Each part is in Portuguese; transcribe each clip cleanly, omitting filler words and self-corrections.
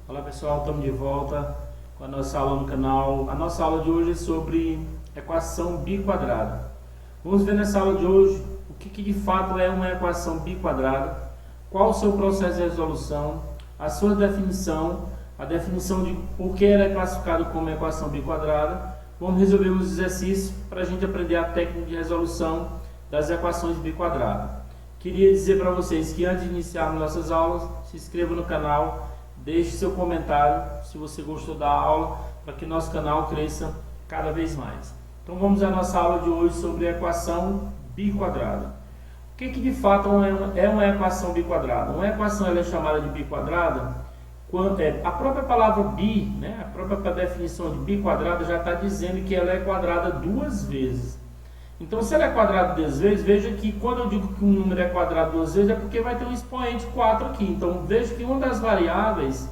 Olá pessoal, estamos de volta com a nossa aula no canal. A nossa aula de hoje é sobre equação biquadrada. Vamos ver nessa aula de hoje o que de fato é uma equação biquadrada, qual o seu processo de resolução, a sua definição, a definição de por que ela é classificada como equação biquadrada. Vamos resolver uns exercícios para a gente aprender a técnica de resolução das equações biquadradas. Queria dizer para vocês que antes de iniciar nossas aulas, se inscreva no canal, deixe seu comentário se você gostou da aula, para que nosso canal cresça cada vez mais. Então vamos à nossa aula de hoje sobre a equação biquadrada. O que de fato é uma equação biquadrada? Uma equação ela é chamada de biquadrada quando a própria palavra bi, né, a própria definição de biquadrada já está dizendo que ela é quadrada duas vezes. Então, se ela é quadrada duas vezes, veja que quando eu digo que um número é quadrado duas vezes, é porque vai ter um expoente 4 aqui. Então, veja que uma das variáveis,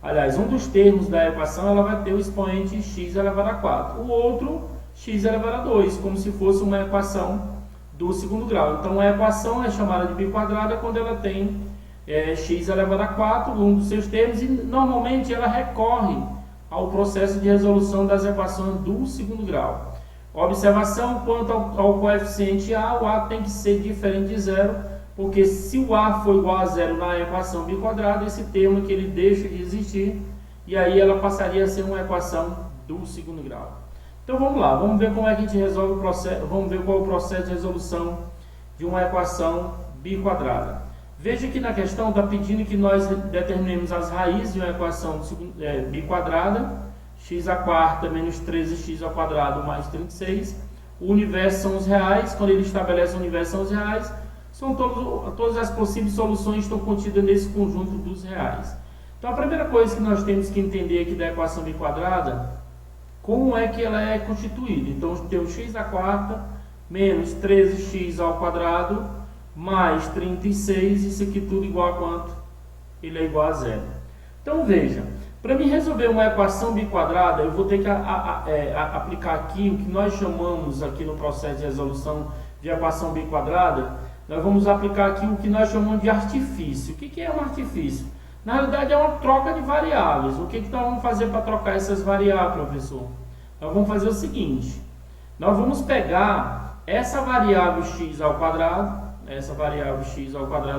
aliás, um dos termos da equação, ela vai ter o expoente x elevado a 4. O outro, x elevado a 2, como se fosse uma equação do segundo grau. Então, a equação é chamada de biquadrada quando ela tem x elevado a 4, um dos seus termos, e normalmente ela recorre ao processo de resolução das equações do segundo grau. Observação quanto ao coeficiente A, o A tem que ser diferente de zero, porque se o A for igual a zero na equação biquadrada, esse termo que ele deixa de existir, e aí ela passaria a ser uma equação do segundo grau. Então vamos lá, vamos ver como é que a gente resolve o processo, vamos ver qual é o processo de resolução de uma equação biquadrada. Veja que na questão está pedindo que nós determinemos as raízes de uma equação biquadrada, x à quarta menos 13x ao quadrado mais 36. O universo são os reais. Quando ele estabelece o universo são os reais. São todas as possíveis soluções estão contidas nesse conjunto dos reais. Então a primeira coisa que nós temos que entender aqui da equação biquadrada, como é que ela é constituída. Então temos x à quarta menos 13x ao quadrado mais 36. Isso aqui tudo igual a quanto? Ele é igual a zero. Então veja, para mim resolver uma equação biquadrada, eu vou ter que aplicar aqui o que nós chamamos aqui no processo de resolução de equação biquadrada. Nós vamos aplicar aqui o que nós chamamos de artifício. O que é um artifício? Na realidade é uma troca de variáveis. O que nós vamos fazer para trocar essas variáveis, professor? Nós vamos fazer o seguinte. Nós vamos pegar essa variável x ao quadrado,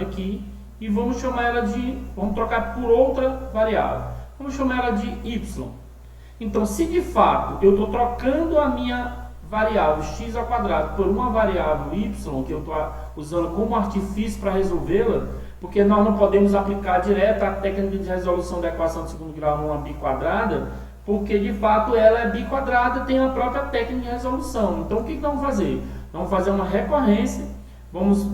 aqui, e vamos chamar ela de, vamos trocar por outra variável. Vamos chamar ela de y. Então, se de fato eu estou trocando a minha variável x ao quadrado por uma variável y, que eu estou usando como artifício para resolvê-la, porque nós não podemos aplicar direto a técnica de resolução da equação de segundo grau numa biquadrada, porque de fato ela é biquadrada, tem a própria técnica de resolução. Então, o que nós vamos fazer? Vamos fazer uma recorrência, vamos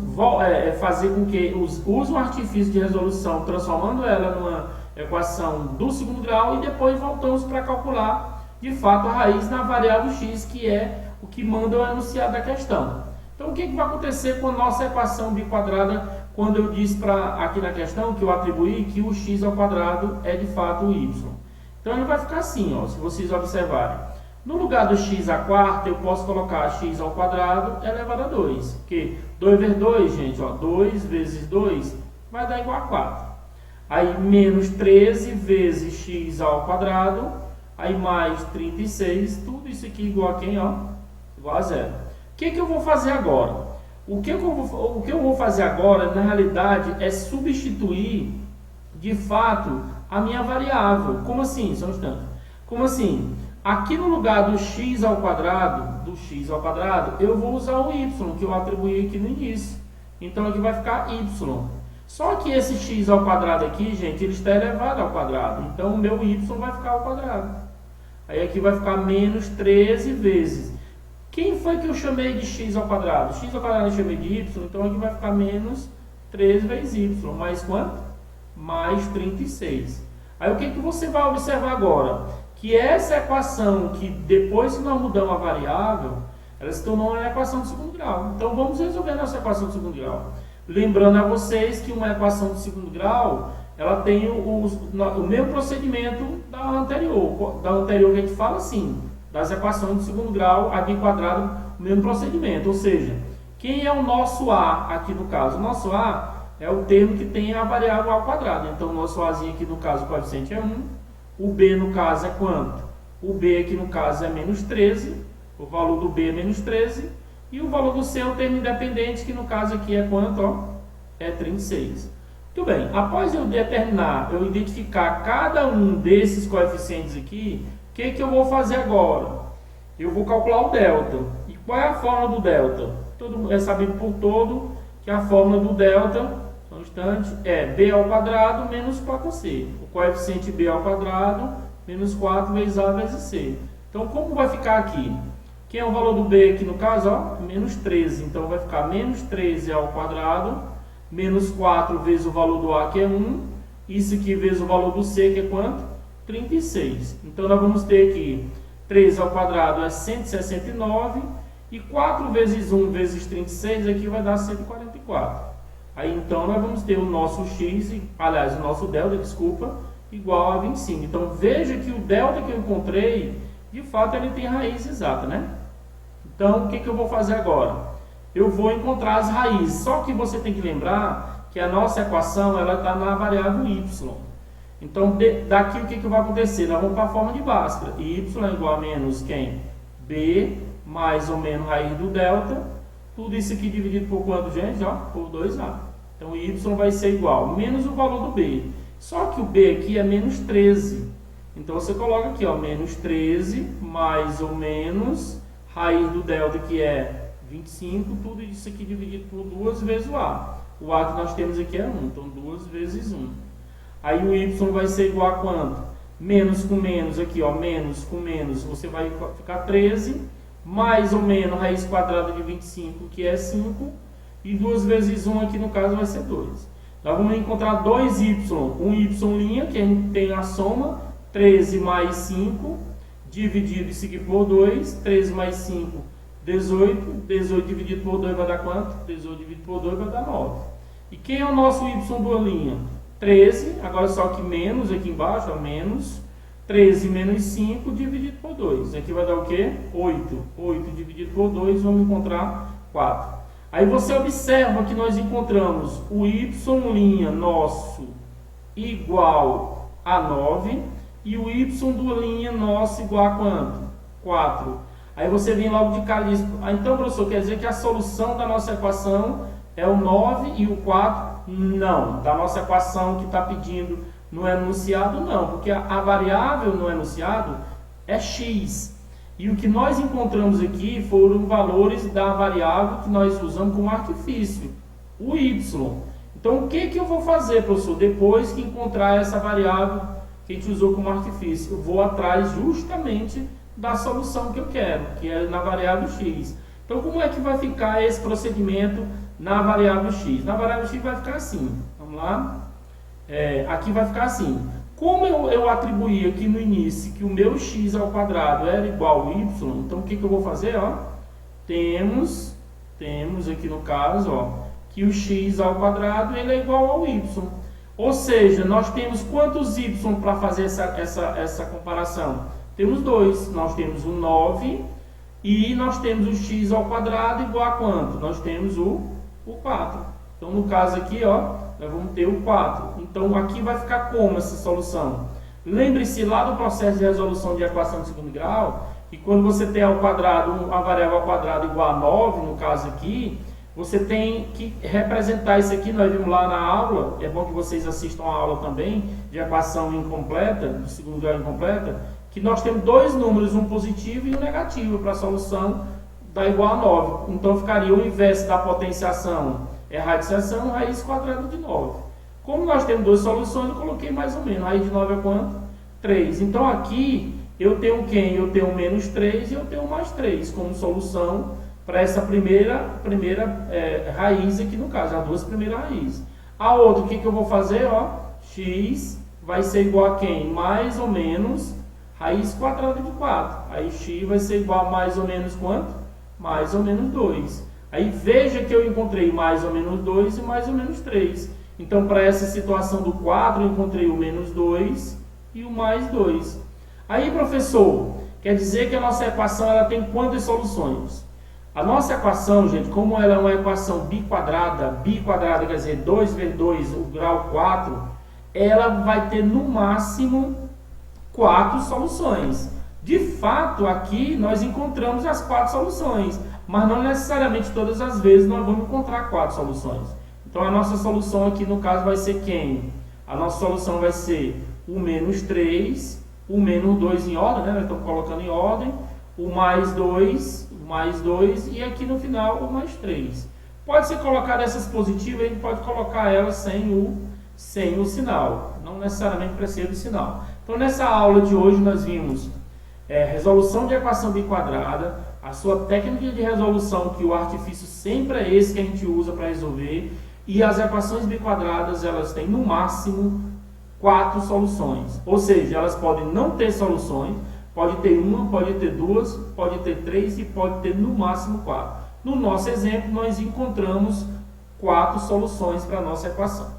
fazer com que use um artifício de resolução, transformando ela numa equação do segundo grau, e depois voltamos para calcular de fato a raiz na variável x, que é o que manda o enunciado da questão. Então o que vai acontecer com a nossa equação biquadrada quando eu disse aqui na questão que eu atribuí que o x ao quadrado é de fato o y? Então ele vai ficar assim, ó, se vocês observarem. No lugar do x à quarta eu posso colocar x ao quadrado elevado a 2, porque 2 vezes 2, gente, ó, 2 vezes 2 vai dar igual a 4. Aí menos 13 vezes x ao quadrado, aí mais 36, tudo isso aqui igual a quem? Ó, igual a zero. O que eu vou fazer agora? O que eu vou fazer agora, na realidade, é substituir, de fato, a minha variável. Como assim? Só um instante. Como assim? Aqui no lugar do x ao quadrado, eu vou usar o y, que eu atribuí aqui no início. Então aqui vai ficar y. Só que esse x ao quadrado aqui, gente, ele está elevado ao quadrado. Então, o meu y vai ficar ao quadrado. Aí aqui vai ficar menos 13 vezes. Quem foi que eu chamei de x ao quadrado? X ao quadrado eu chamei de y, então aqui vai ficar menos 13 vezes y. Mais quanto? Mais 36. Aí o que você vai observar agora? Que essa equação, que depois que nós mudamos a variável, ela se tornou uma equação de segundo grau. Então, vamos resolver a nossa equação de segundo grau. Lembrando a vocês que uma equação de segundo grau, ela tem o mesmo procedimento da anterior. Da anterior que a gente fala assim, das equações de segundo grau, a biquadrada, o mesmo procedimento. Ou seja, quem é o nosso A aqui no caso? O nosso A é o termo que tem a variável ao quadrado. Então, o nosso Azinho aqui, no caso, o coeficiente é 1. O B, no caso, é quanto? O B aqui, no caso, é menos 13. O valor do B é menos 13. E o valor do C é o termo independente, que no caso aqui é quanto? Ó, é 36. Muito bem. Após eu determinar, eu identificar cada um desses coeficientes aqui, o que eu vou fazer agora? Eu vou calcular o delta. E qual é a fórmula do delta? Todo mundo é sabido por todo que a fórmula do delta, só um instante, é B ao quadrado menos 4C. O coeficiente B ao quadrado menos 4 vezes A vezes C. Então, como vai ficar aqui? Quem é o valor do B aqui no caso? Ó, menos 13. Então, vai ficar menos 13 ao quadrado, menos 4 vezes o valor do A, que é 1. Isso aqui vezes o valor do C, que é quanto? 36. Então, nós vamos ter aqui 13 ao quadrado é 169. E 4 vezes 1 vezes 36 aqui vai dar 144. Aí, então, nós vamos ter o nosso x, aliás, o nosso delta, desculpa, igual a 25. Então, veja que o delta que eu encontrei, de fato, ele tem raiz exata, né? Então, o que eu vou fazer agora? Eu vou encontrar as raízes. Só que você tem que lembrar que a nossa equação está na variável y. Então, daqui o que vai acontecer? Nós vamos para a forma de Bhaskara. Y é igual a menos quem? B mais ou menos raiz do delta. Tudo isso aqui dividido por quanto, gente? Ó, por 2A. Então, y vai ser igual menos o valor do B. Só que o B aqui é menos 13. Então, você coloca aqui, ó, menos 13 mais ou menos raiz do delta, que é 25. Tudo isso aqui dividido por 2 vezes o A. O A que nós temos aqui é 1. Então, 2 vezes 1. Aí, o y vai ser igual a quanto? Menos com menos aqui, ó, menos com menos, você vai ficar 13. Mais ou menos raiz quadrada de 25, que é 5. E 2 vezes 1 aqui, no caso, vai ser 2. Nós vamos encontrar 2y. Um y', que a gente tem a soma. 13 mais 5, dividido isso aqui por 2. 13 mais 5, 18. 18 dividido por 2 vai dar quanto? 18 dividido por 2 vai dar 9. E quem é o nosso y'? 13. Agora só que menos aqui embaixo, ó, menos 13 menos 5 dividido por 2. Aqui vai dar o quê? 8. 8 dividido por 2, vamos encontrar 4. Aí você observa que nós encontramos o y' nosso igual a 9 e o y' nosso igual a quanto? 4. Aí você vem logo de cara e diz, então, professor, quer dizer que a solução da nossa equação é o 9 e o 4? Não. Da nossa equação que está pedindo no enunciado, não, porque a variável no enunciado é x. E o que nós encontramos aqui foram valores da variável que nós usamos como artifício, o y. Então, o que eu vou fazer, professor, depois que encontrar essa variável que a gente usou como artifício? Eu vou atrás justamente da solução que eu quero, que é na variável x. Então, como é que vai ficar esse procedimento na variável x? Na variável x vai ficar assim, vamos lá? Aqui vai ficar assim. Como eu atribuí aqui no início que o meu x ao quadrado era igual ao y, então o que eu vou fazer? Ó? Temos aqui no caso, ó, que o x ao quadrado ele é igual ao y. Ou seja, nós temos quantos y para fazer essa comparação? Temos 2. Nós temos o 9 e nós temos o x ao quadrado igual a quanto? Nós temos o 4. Então, no caso aqui, ó, nós vamos ter o 4. Então, aqui vai ficar como essa solução? Lembre-se lá do processo de resolução de equação de segundo grau, que quando você tem ao quadrado, a variável ao quadrado igual a 9, no caso aqui, você tem que representar isso aqui, nós vimos lá na aula, é bom que vocês assistam a aula também, de equação incompleta, do segundo grau incompleta, que nós temos dois números, um positivo e um negativo, para a solução dar igual a 9. Então, ficaria o inverso da potenciação, é radiciação, raiz quadrada de 9. Como nós temos duas soluções, eu coloquei mais ou menos. Raiz de 9 é quanto? 3. Então, aqui, eu tenho quem? Eu tenho menos 3 e eu tenho mais 3 como solução para essa primeira raiz aqui no caso, as duas primeiras raízes. A outra, o que eu vou fazer? Ó, x vai ser igual a quem? Mais ou menos raiz quadrada de 4. Aí, x vai ser igual a mais ou menos quanto? Mais ou menos 2. Aí, veja que eu encontrei mais ou menos 2 e mais ou menos 3. Então, para essa situação do 4, eu encontrei o menos 2 e o mais 2. Aí, professor, quer dizer que a nossa equação ela tem quantas soluções? A nossa equação, gente, como ela é uma equação biquadrada quer dizer 2 vezes 2, o grau 4, ela vai ter no máximo 4 soluções. De fato, aqui nós encontramos as 4 soluções, mas não necessariamente todas as vezes nós vamos encontrar 4 soluções. Então a nossa solução aqui no caso vai ser quem? A nossa solução vai ser o menos 3, o menos 2 em ordem, né? Nós estamos colocando em ordem, o mais 2 e aqui no final o mais 3. Pode ser colocado essas positivas, a gente pode colocar elas sem o sinal, não necessariamente precisa do sinal. Então nessa aula de hoje nós vimos resolução de equação biquadrada, a sua técnica de resolução, que o artifício sempre é esse que a gente usa para resolver, e as equações biquadradas elas têm no máximo 4 soluções, ou seja, elas podem não ter soluções, pode ter uma, pode ter duas, pode ter 3 e pode ter no máximo 4. No nosso exemplo, nós encontramos 4 soluções para a nossa equação.